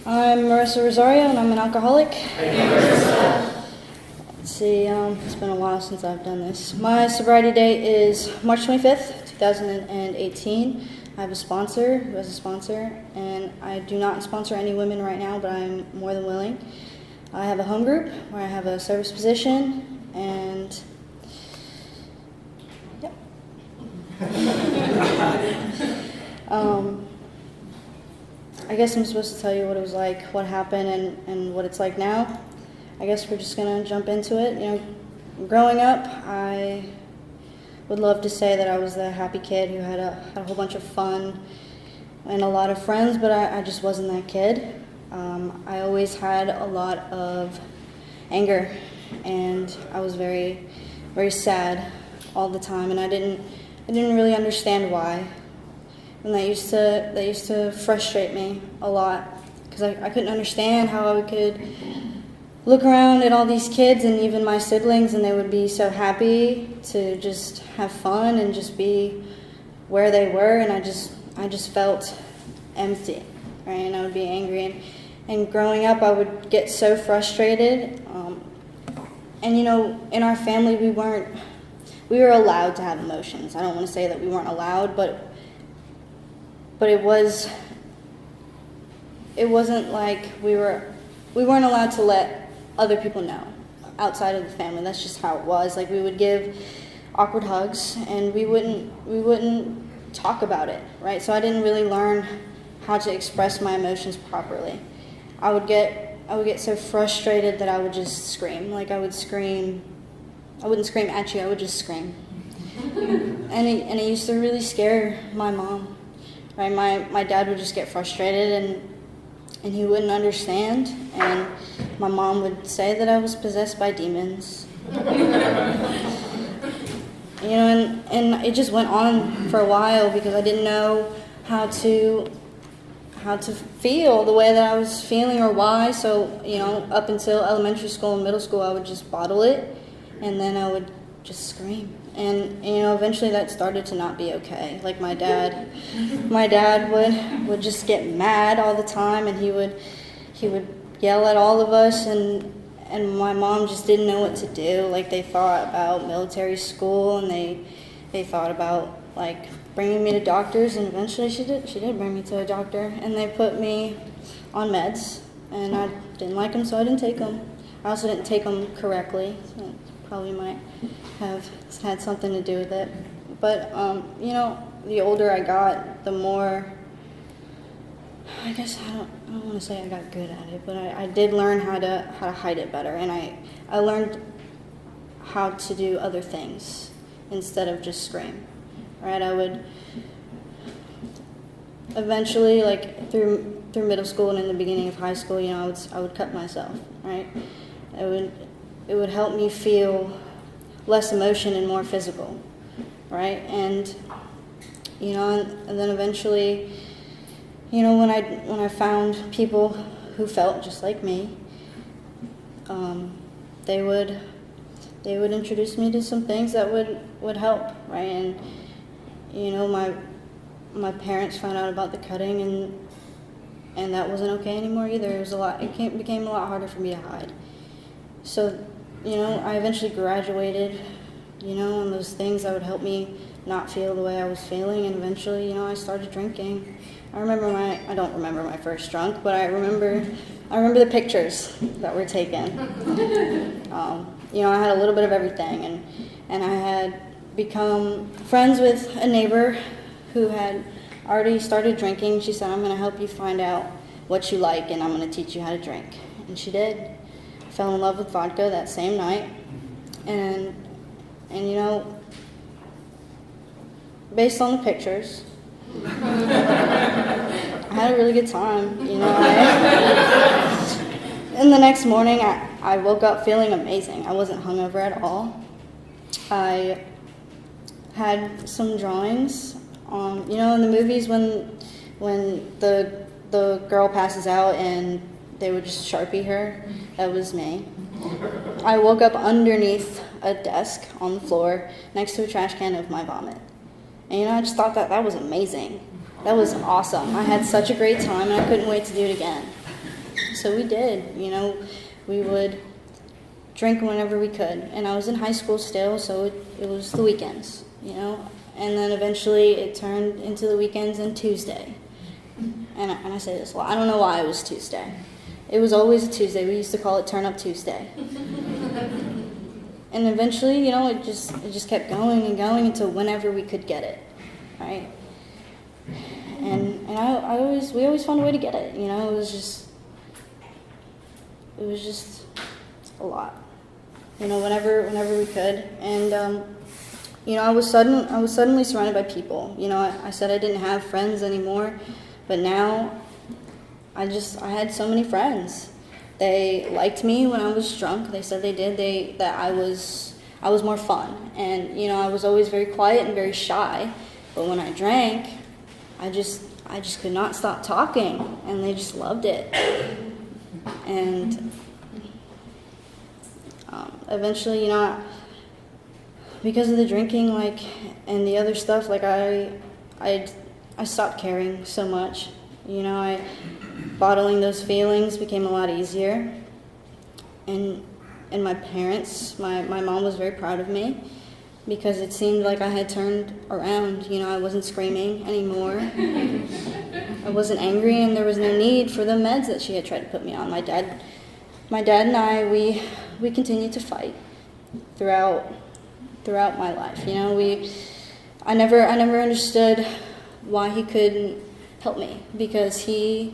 I'm Marissa Rosario, and I'm an alcoholic. Marissa. Let's see, it's been a while since I've done this. My sobriety date is March 25th, 2018. I have a sponsor who has a sponsor, and I do not sponsor any women right now, but I'm more than willing. I have a home group where I have a service position, and yep. I guess I'm supposed to tell you what it was like, what happened, and what it's like now. I guess we're just gonna jump into it. You know, growing up, I would love to say that I was the happy kid who had a whole bunch of fun and a lot of friends, but I just wasn't that kid. I always had a lot of anger, and I was very, very sad all the time, and I didn't really understand why. And that used to frustrate me a lot, because I couldn't understand how I could look around at all these kids and even my siblings, and they would be so happy to just have fun and just be where they were, and I just felt empty, right? And I would be angry, and growing up I would get so frustrated. And you know, in our family we were allowed to have emotions. I don't want to say that we weren't allowed, but it wasn't like we weren't allowed to let other people know outside of the family. That's just how it was. Like, we would give awkward hugs, and we wouldn't talk about it, right? So I didn't really learn how to express my emotions properly. I would get so frustrated that I would just scream. Like, I wouldn't scream at you, I would just scream. and it used to really scare my mom. Right, my dad would just get frustrated, and he wouldn't understand, and my mom would say that I was possessed by demons. You know, and it just went on for a while because I didn't know how to feel the way that I was feeling or why. So, you know, up until elementary school and middle school, I would just bottle it, and then I would just scream. And, you know, eventually that started to not be okay. Like, my dad would just get mad all the time, and he would yell at all of us, and my mom just didn't know what to do. Like, they thought about military school, and they thought about, like, bringing me to doctors, and eventually she did bring me to a doctor, and they put me on meds, and I didn't like them, so I didn't take them. I also didn't take them correctly, so it probably might have had something to do with it. But, you know, the older I got, the more, I guess I don't want to say I got good at it, but I did learn how to hide it better, and I learned how to do other things instead of just scream, right? I would eventually, like, through middle school and in the beginning of high school, you know, I would cut myself, right? It would help me feel less emotion and more physical, right? And, you know, and then eventually, you know, when I found people who felt just like me, they would introduce me to some things that would help, right? And, you know, my parents found out about the cutting, and that wasn't okay anymore either. It became a lot harder for me to hide. So, you know, I eventually graduated, you know, and those things that would help me not feel the way I was feeling, and eventually, you know, I started drinking. I don't remember my first drunk, but I remember the pictures that were taken. You know, I had a little bit of everything, and I had become friends with a neighbor who had already started drinking. She said, "I'm going to help you find out what you like, and I'm going to teach you how to drink." And she did. Fell in love with vodka that same night, and you know, based on the pictures, I had a really good time, you know. And the next morning, I woke up feeling amazing. I wasn't hungover at all. I had some drawings. You know, in the movies when the girl passes out and they would just Sharpie her, that was me. I woke up underneath a desk on the floor next to a trash can of my vomit. And, you know, I just thought that was amazing. That was awesome. I had such a great time, and I couldn't wait to do it again. So we did, we would drink whenever we could. And I was in high school still, so it was the weekends, And then eventually it turned into the weekends and Tuesday. And I say this a lot. I don't know why it was Tuesday. It was always a Tuesday. We used to call it Turn Up Tuesday. And eventually, it just kept going and going until whenever we could get it, right? And we always found a way to get it. It was just a lot. Whenever we could. And I was suddenly surrounded by people. I said I didn't have friends anymore, but now I had so many friends. They liked me when I was drunk. They said they did. That I was more fun. And I was always very quiet and very shy. But when I drank, I just could not stop talking, and they just loved it. And eventually, because of the drinking, and the other stuff, I stopped caring so much. Bottling those feelings became a lot easier. And my parents, my mom was very proud of me because it seemed like I had turned around. I wasn't screaming anymore. I wasn't angry, and there was no need for the meds that she had tried to put me on. My dad and I, we continued to fight throughout my life. I never understood why he couldn't help me, because he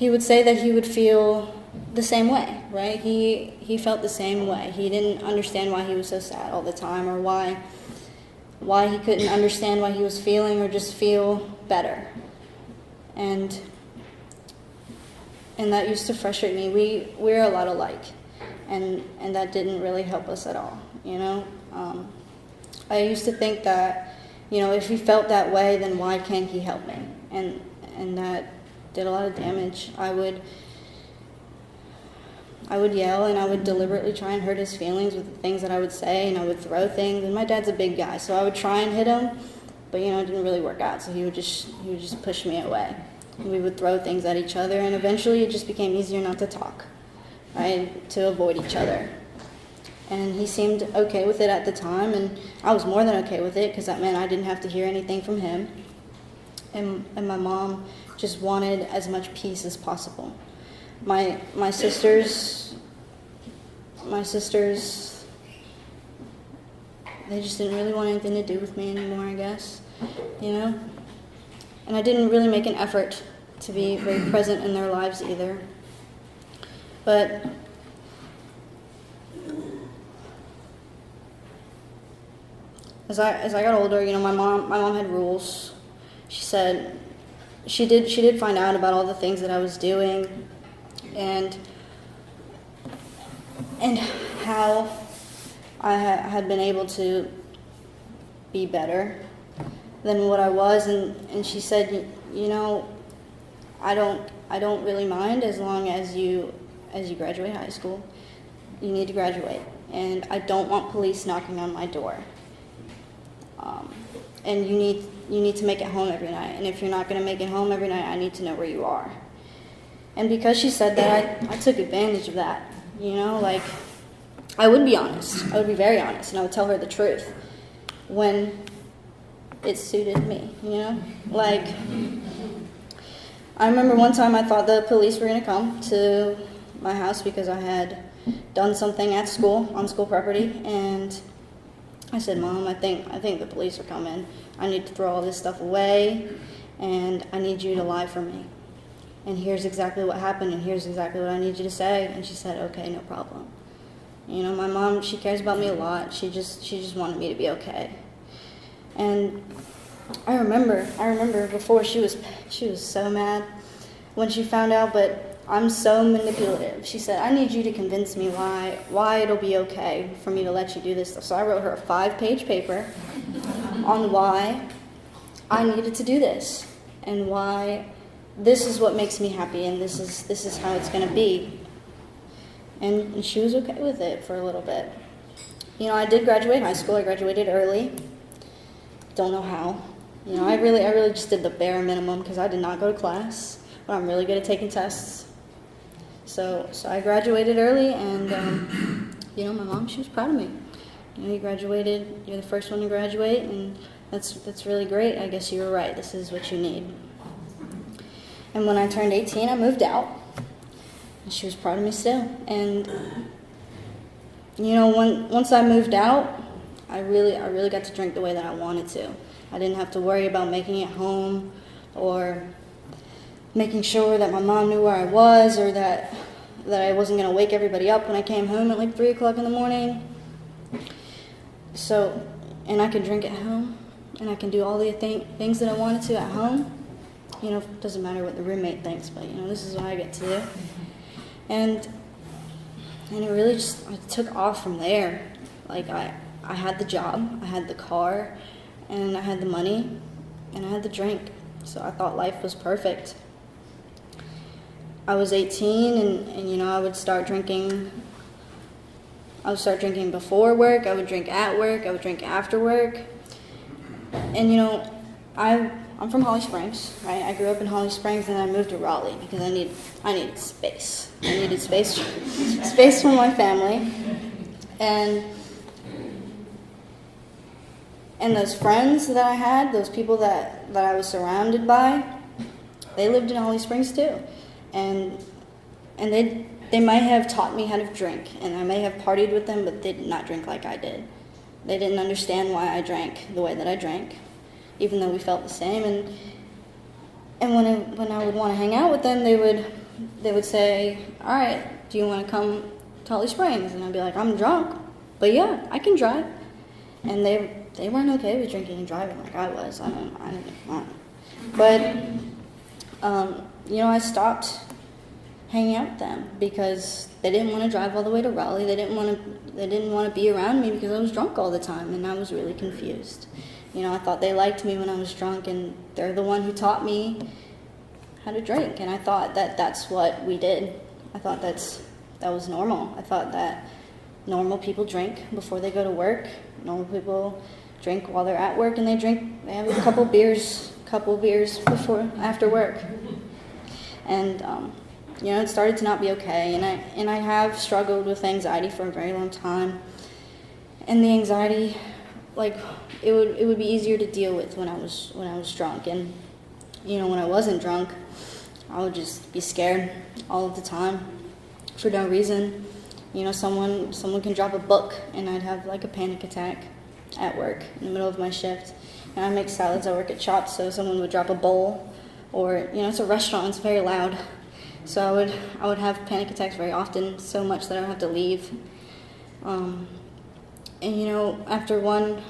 would say that he would feel the same way, right? He felt the same way. He didn't understand why he was so sad all the time, or why he couldn't understand why he was feeling or just feel better. And that used to frustrate me. We're a lot alike, and that didn't really help us at all, I used to think that, if he felt that way, then why can't he help me? And that did a lot of damage. I would yell, and I would deliberately try and hurt his feelings with the things that I would say, and I would throw things. And my dad's a big guy, so I would try and hit him, but it didn't really work out. So he would just push me away. And we would throw things at each other, and eventually it just became easier not to talk, right? To avoid each other. And he seemed okay with it at the time, and I was more than okay with it, because that meant I didn't have to hear anything from him. And my mom just wanted as much peace as possible. My sisters, they just didn't really want anything to do with me anymore, I guess, And I didn't really make an effort to be very present in their lives either. But as I got older, my mom had rules. She said she did find out about all the things that I was doing, and how I had been able to be better than what I was, and she said, I don't really mind as long as you graduate high school. You need to graduate, and I don't want police knocking on my door. And you need to make it home every night. And if you're not going to make it home every night, I need to know where you are. And because she said that, I took advantage of that. I would be honest. I would be very honest, and I would tell her the truth when it suited me. I remember one time I thought the police were going to come to my house because I had done something at school, on school property, and I said, Mom, I think the police are coming. I need to throw all this stuff away, and I need you to lie for me. And here's exactly what happened, and here's exactly what I need you to say. And she said, okay, no problem. My mom, she cares about me a lot. She just wanted me to be okay. And I remember before she was so mad when she found out, but I'm so manipulative. She said, I need you to convince me why it'll be okay for me to let you do this stuff. So I wrote her a 5-page paper on why I needed to do this, and why this is what makes me happy, and this is how it's going to be. And she was okay with it for a little bit. I did graduate high school. I graduated early. Don't know how. I really just did the bare minimum, because I did not go to class, but I'm really good at taking tests. So I graduated early, and my mom, she was proud of me. You graduated. You're the first one to graduate, and that's really great. I guess you were right. This is what you need. And when I turned 18, I moved out, and she was proud of me still. And once I moved out, I really got to drink the way that I wanted to. I didn't have to worry about making it home or making sure that my mom knew where I was, or that I wasn't going to wake everybody up when I came home at like 3 o'clock in the morning. So, and I could drink at home, and I can do all the things that I wanted to at home. It doesn't matter what the roommate thinks, but this is what I get to do. And it really just took off from there. Like I had the job, I had the car, and I had the money, and I had the drink. So I thought life was perfect. I was 18, and I would start drinking. I would start drinking before work. I would drink at work. I would drink after work. And I'm from Holly Springs, right? I grew up in Holly Springs, and then I moved to Raleigh because I needed space. I needed space for my family, and those friends that I had, those people that I was surrounded by, they lived in Holly Springs too, and they might have taught me how to drink, and I may have partied with them, but they did not drink like I did. They didn't understand why I drank the way that I drank, even though we felt the same. And when I would want to hang out with them, they would say, "All right, do you want to come to Holly Springs?" And I'd be like, "I'm drunk, but yeah, I can drive." And they weren't okay with drinking and driving like I was. I don't know. But I stopped hanging out with them because they didn't want to drive all the way to Raleigh. They didn't want to be around me because I was drunk all the time, and I was really confused. I thought they liked me when I was drunk, and they're the one who taught me how to drink, and I thought that that's what we did. I thought that was normal. I thought that normal people drink before they go to work. Normal people drink while they're at work, and they have a couple beers after work. And it started to not be okay, and I have struggled with anxiety for a very long time. And the anxiety, it would be easier to deal with when I was drunk, and when I wasn't drunk, I would just be scared all of the time for no reason. Someone can drop a book, and I'd have like a panic attack at work in the middle of my shift. And I make salads. I work at Chops, so someone would drop a bowl, or it's a restaurant. It's very loud, so I would have panic attacks very often, so much that I would have to leave. After one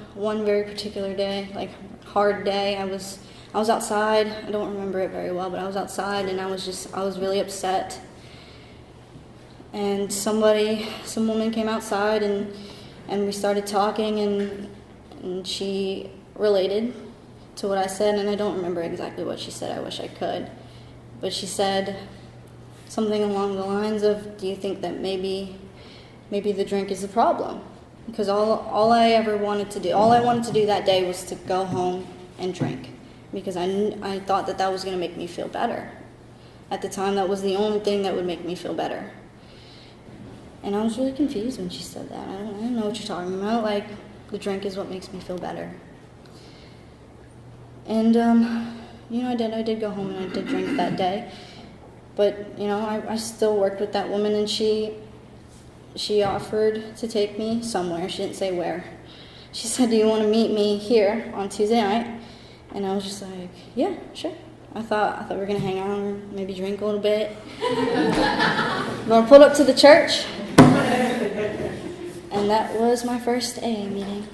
very particular day, hard day, I was outside. I don't remember it very well, but I was outside, and I was really upset. And some woman came outside, and we started talking, and she related to what I said, and I don't remember exactly what she said. I wish I could. But she said something along the lines of, "Do you think that maybe the drink is the problem?" Because all I wanted to do that day was to go home and drink, because I thought that was going to make me feel better. At the time, that was the only thing that would make me feel better. And I was really confused when she said that. I don't know what you're talking about. The drink is what makes me feel better. And I did go home, and I did drink that day. But I still worked with that woman, and she offered to take me somewhere. She didn't say where. She said, "Do you want to meet me here on Tuesday night?" And I was just like, "Yeah, sure." I thought we were going to hang out and maybe drink a little bit. But I pulled up to the church, and that was my first AA meeting.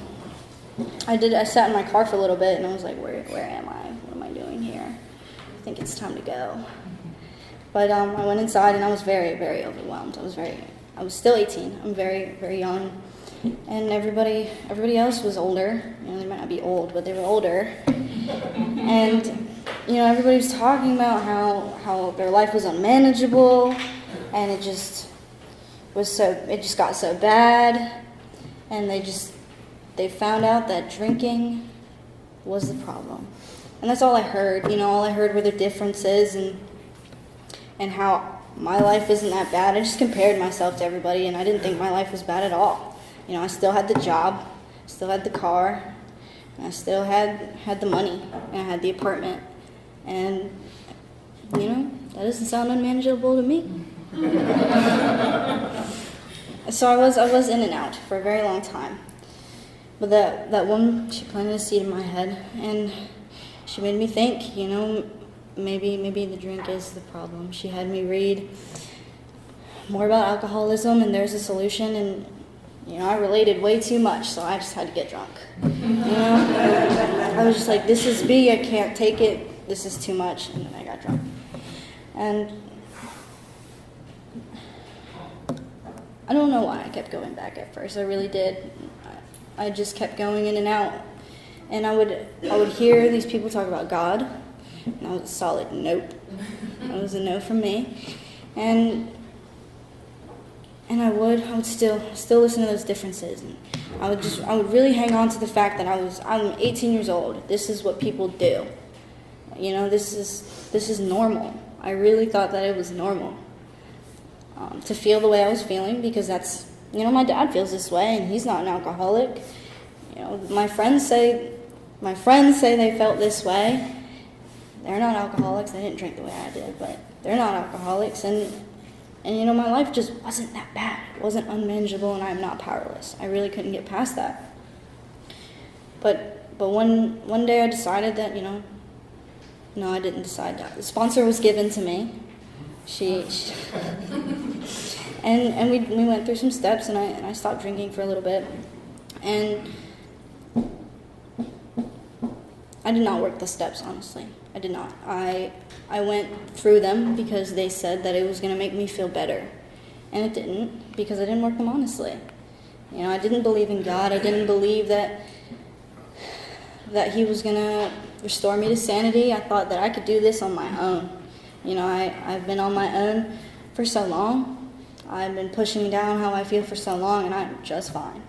I sat in my car for a little bit, and I was like, where am I? What am I doing here? I think it's time to go. But I went inside, and I was very, very overwhelmed. I was still 18. I'm very, very young. And everybody else was older. They might not be old, but they were older. And, everybody was talking about how their life was unmanageable, and it just got so bad. And they found out that drinking was the problem. And that's all I heard. All I heard were the differences, and how my life isn't that bad. I just compared myself to everybody, and I didn't think my life was bad at all. You know, I still had the job, still had the car, and I still had the money, and I had the apartment. And, you know, that doesn't sound unmanageable to me. So I was in and out for a very long time. But that woman, she planted a seed in my head, and she made me think, you know, maybe the drink is the problem. She had me read more about alcoholism, and there's a solution, and, you know, I related way too much, so I just had to get drunk. You know, I was just like, this is B, I can't take it, this is too much, and then I got drunk. And I don't know why I kept going back at first. I really did. I just kept going in and out. And I would hear these people talk about God, and I was a solid nope. That was a no from me. And I would still listen to those differences. And I would really hang on to the fact that I'm 18 years old. This is what people do. You know, this is normal. I really thought that it was normal to feel the way I was feeling, because that's, you know, my dad feels this way, and he's not an alcoholic. You know, my friends say they felt this way. They're not alcoholics. They didn't drink the way I did, but they're not alcoholics. And you know, my life just wasn't that bad. It wasn't unmanageable, and I'm not powerless. I really couldn't get past that. But one day I decided that, you know, no, I didn't decide that. The sponsor was given to me. And we went through some steps, and I stopped drinking for a little bit. And I did not work the steps, honestly. I did not. I went through them because they said that it was going to make me feel better. And it didn't, because I didn't work them honestly. You know, I didn't believe in God. I didn't believe that He was going to restore me to sanity. I thought that I could do this on my own. You know, I've been on my own for so long. I've been pushing down how I feel for so long, and I'm just fine.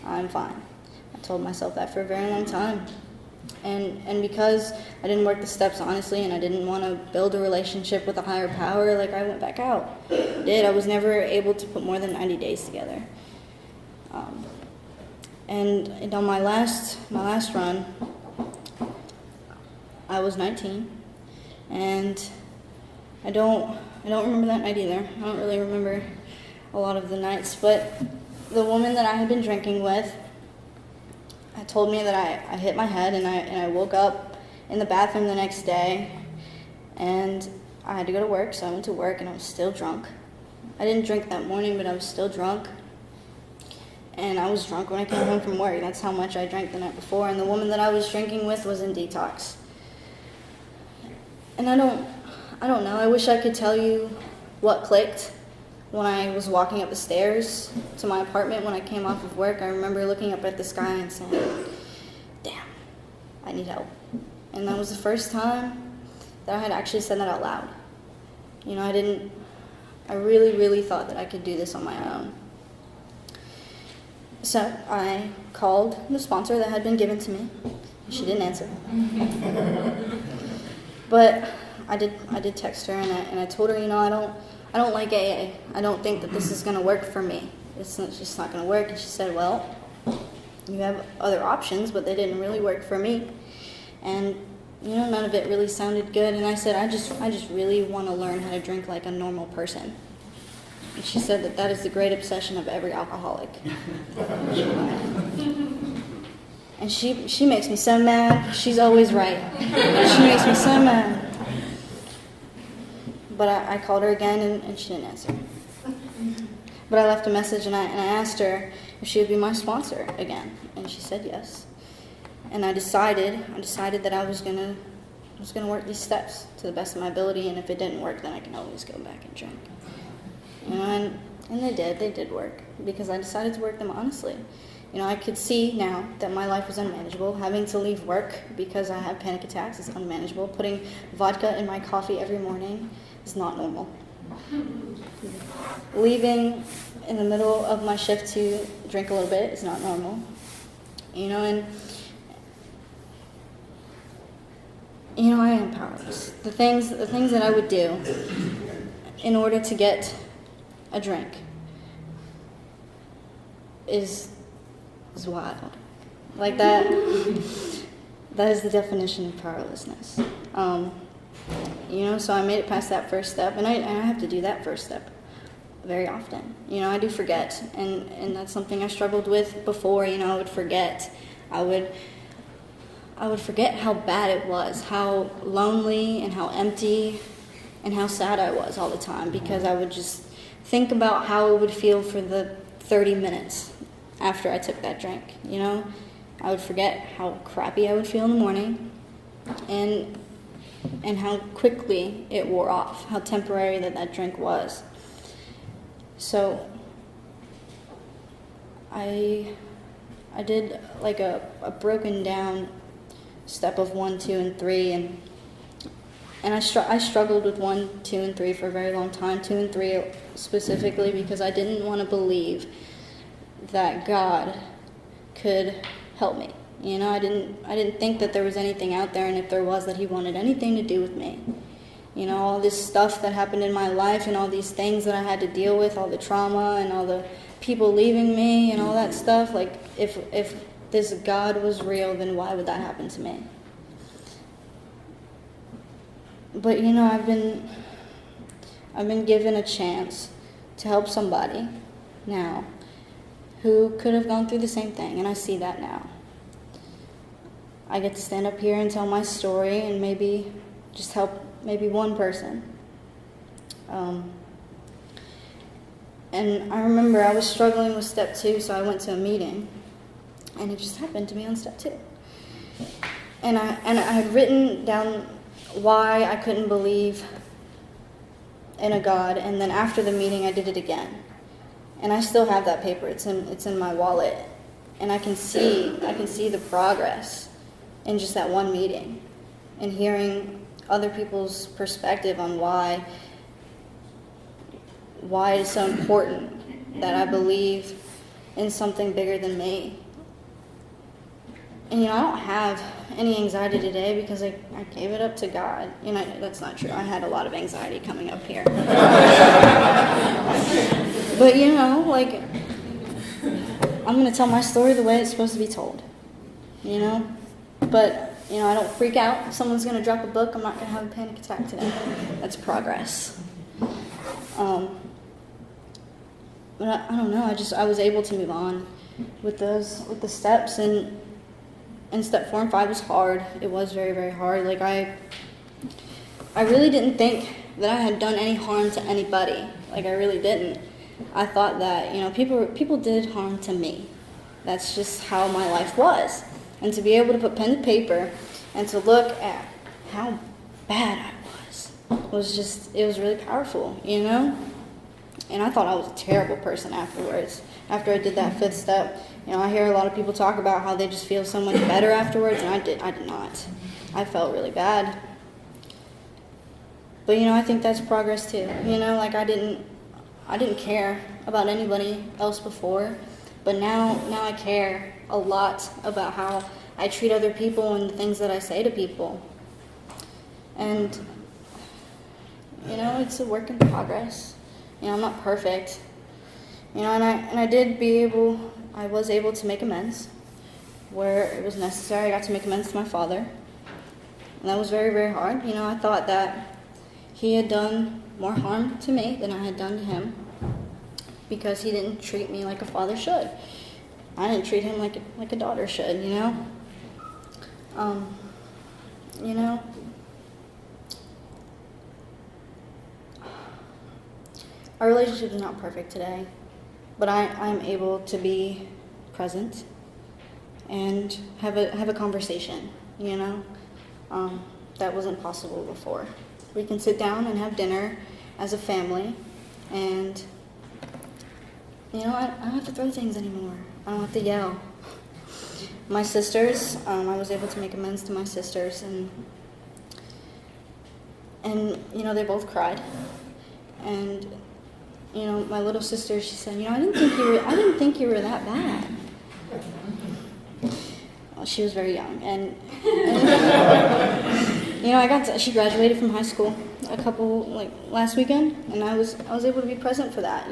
I'm fine. I told myself that for a very long time. And because I didn't work the steps honestly, and I didn't want to build a relationship with a higher power, like, I went back out. I was never able to put more than 90 days together. And on my last run, I was 19, and I don't remember that night either. I don't really remember a lot of the nights, but the woman that I had been drinking with told me that I hit my head, and I woke up in the bathroom the next day, and I had to go to work, so I went to work, and I was still drunk. I didn't drink that morning, but I was still drunk, and I was drunk when I came home from work. That's how much I drank the night before, and the woman that I was drinking with was in detox. And I don't know, I wish I could tell you what clicked when I was walking up the stairs to my apartment when I came off of work. I remember looking up at the sky and saying, damn, I need help. And that was the first time that I had actually said that out loud. You know, I really, really thought that I could do this on my own. So I called the sponsor that had been given to me. She didn't answer. But I did text her, and I told her, you know, I don't like AA. I don't think that this is going to work for me. It's just not going to work. And she said, well, you have other options, but they didn't really work for me. And, you know, none of it really sounded good. And I said, I just really want to learn how to drink like a normal person. And she said that is the great obsession of every alcoholic. And she makes me so mad. She's always right. She makes me so mad. But I called her again, and she didn't answer. But I left a message, and I asked her if she would be my sponsor again, and she said yes. And I decided that I was gonna work these steps to the best of my ability, and if it didn't work, then I can always go back and drink. You know, and they did work, because I decided to work them honestly. You know, I could see now that my life was unmanageable. Having to leave work because I have panic attacks is unmanageable. Putting vodka in my coffee every morning is not normal. Leaving in the middle of my shift to drink a little bit is not normal. You know, and you know, I am powerless. The things that I would do, in order to get a drink is wild. Like that is the definition of powerlessness. So I made it past that first step, and I have to do that first step very often. I do forget, and that's something I struggled with before. I would forget. I would forget how bad it was, how lonely and how empty and how sad I was all the time, because I would just think about how it would feel for the 30 minutes after I took that drink. I would forget how crappy I would feel in the morning, and how quickly it wore off, how temporary that drink was. So I did like a broken down step of 1, 2, and 3, and I struggled with 1, 2, and 3 for a very long time. 2 and 3 specifically because I didn't want to believe that God could help me. I didn't think that there was anything out there, and if there was, that He wanted anything to do with me. All this stuff that happened in my life, and all these things that I had to deal with, all the trauma and all the people leaving me and all that stuff. Like, if this God was real, then why would that happen to me? But I've been given a chance to help somebody now who could have gone through the same thing, and I see that now. I get to stand up here and tell my story and maybe just help maybe one person. And I remember I was struggling with step 2, so I went to a meeting, and it just happened to me on step 2. And I had written down why I couldn't believe in a God, and then after the meeting I did it again. And I still have that paper. It's in my wallet, and I can see the progress in just that one meeting, and hearing other people's perspective on why it's so important that I believe in something bigger than me. And I don't have any anxiety today because I gave it up to God. That's not true. I had a lot of anxiety coming up here. But I'm going to tell my story the way it's supposed to be told. But I don't freak out. If someone's going to drop a book, I'm not going to have a panic attack today. That's progress. But I don't know. I was able to move on with the steps, and step 4 and 5 was hard. It was very, very hard. Like I really didn't think that I had done any harm to anybody. Like I really didn't. I thought that people did harm to me. That's just how my life was. And to be able to put pen to paper and to look at how bad I was really powerful, And I thought I was a terrible person afterwards. After I did that 5th step, I hear a lot of people talk about how they just feel so much better afterwards, and I did not. I felt really bad. But I think that's progress too. Like I didn't care about anybody else before, but now I care a lot about how I treat other people and the things that I say to people. And it's a work in progress. I'm not perfect. And I was able to make amends where it was necessary. I got to make amends to my father. And that was very, very hard. I thought that he had done more harm to me than I had done to him because he didn't treat me like a father should. I didn't treat him like a daughter should, Our relationship is not perfect today, but I'm able to be present and have a conversation, that wasn't possible before. We can sit down and have dinner as a family, and I don't have to throw things anymore. I don't have to yell. My sisters, I was able to make amends to my sisters, and they both cried, and my little sister, she said, I didn't think you were that bad. Well, she was very young, and she graduated from high school last weekend, and I was able to be present for that.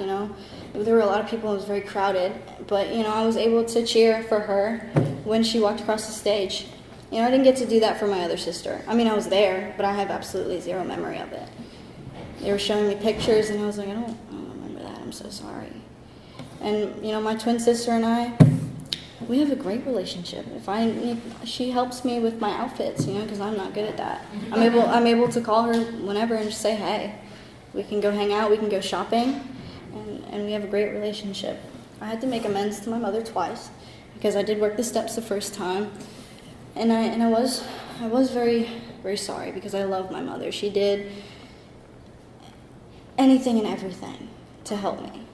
There were a lot of people. It was very crowded, but I was able to cheer for her when she walked across the stage. I didn't get to do that for my other sister. I was there, but I have absolutely zero memory of it. They were showing me pictures, and I was like, I don't remember that. I'm so sorry. And my twin sister and I, we have a great relationship. She helps me with my outfits, because I'm not good at that. I'm able to call her whenever and just say, hey, we can go hang out, we can go shopping, and we have a great relationship. I had to make amends to my mother twice because I did work the steps the first time, and I was very, very sorry because I love my mother. She did anything and everything to help me,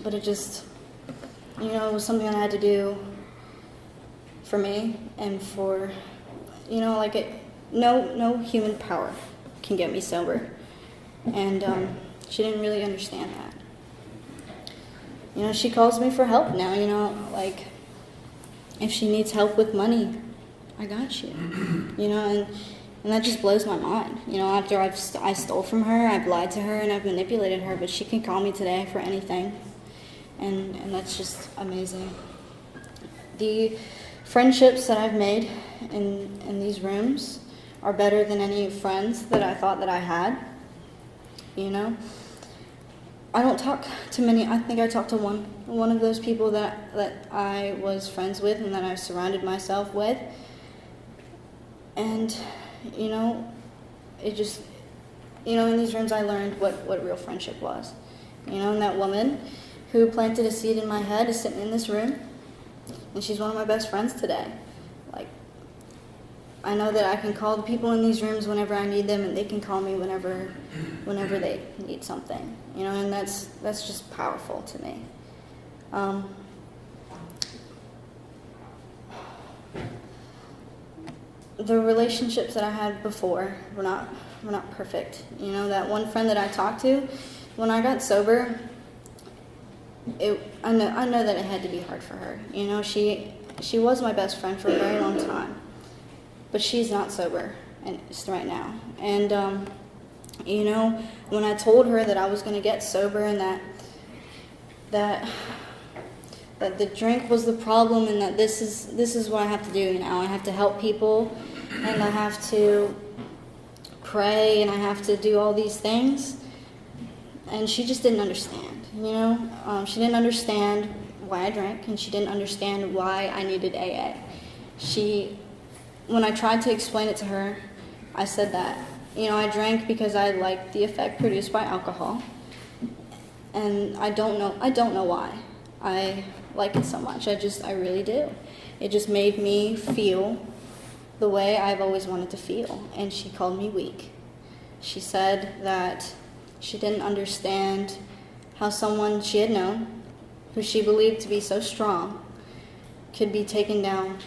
but it just, it was something I had to do for me and for, no human power can get me sober. And she didn't really understand that. She calls me for help now, if she needs help with money, I got you, and that just blows my mind. After I stole from her, I've lied to her, and I've manipulated her, but she can call me today for anything. And that's just amazing. The friendships that I've made in these rooms are better than any friends that I thought that I had. I don't talk to many. I think I talked to one of those people that I was friends with and that I surrounded myself with. And, it just, in these rooms I learned what real friendship was. And that woman who planted a seed in my head is sitting in this room, and she's one of my best friends today. I know that I can call the people in these rooms whenever I need them, and they can call me whenever they need something, and that's just powerful to me. The relationships that I had before were not perfect. That one friend that I talked to, when I got sober, I know that it had to be hard for her. She was my best friend for a very long time, but she's not sober right now. And when I told her that I was going to get sober and that the drink was the problem and that this is what I have to do now. I have to help people, and I have to pray, and I have to do all these things. And she just didn't understand. She didn't understand why I drank, and she didn't understand why I needed AA. When I tried to explain it to her, I said that, I drank because I liked the effect produced by alcohol, and I don't know why I like it so much. I really do. It just made me feel the way I've always wanted to feel, and she called me weak. She said that she didn't understand how someone she had known, who she believed to be so strong, could be taken down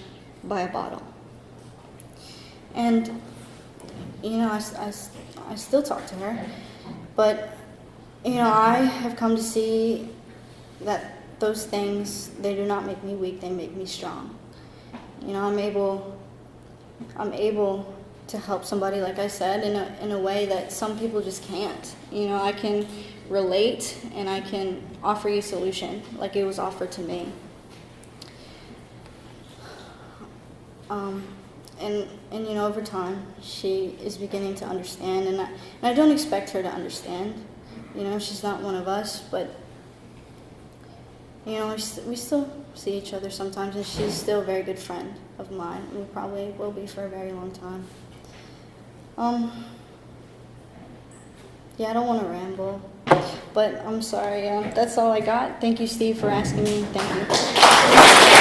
by a bottle. And, I still talk to her, but, I have come to see that those things, they do not make me weak, they make me strong. I'm able to help somebody, like I said, in a way that some people just can't. I can relate, and I can offer you a solution like it was offered to me. And over time, she is beginning to understand, and I don't expect her to understand. She's not one of us, but we still see each other sometimes, and she's still a very good friend of mine. We probably will be for a very long time. I don't want to ramble, but I'm sorry. That's all I got. Thank you, Steve, for asking me. Thank you.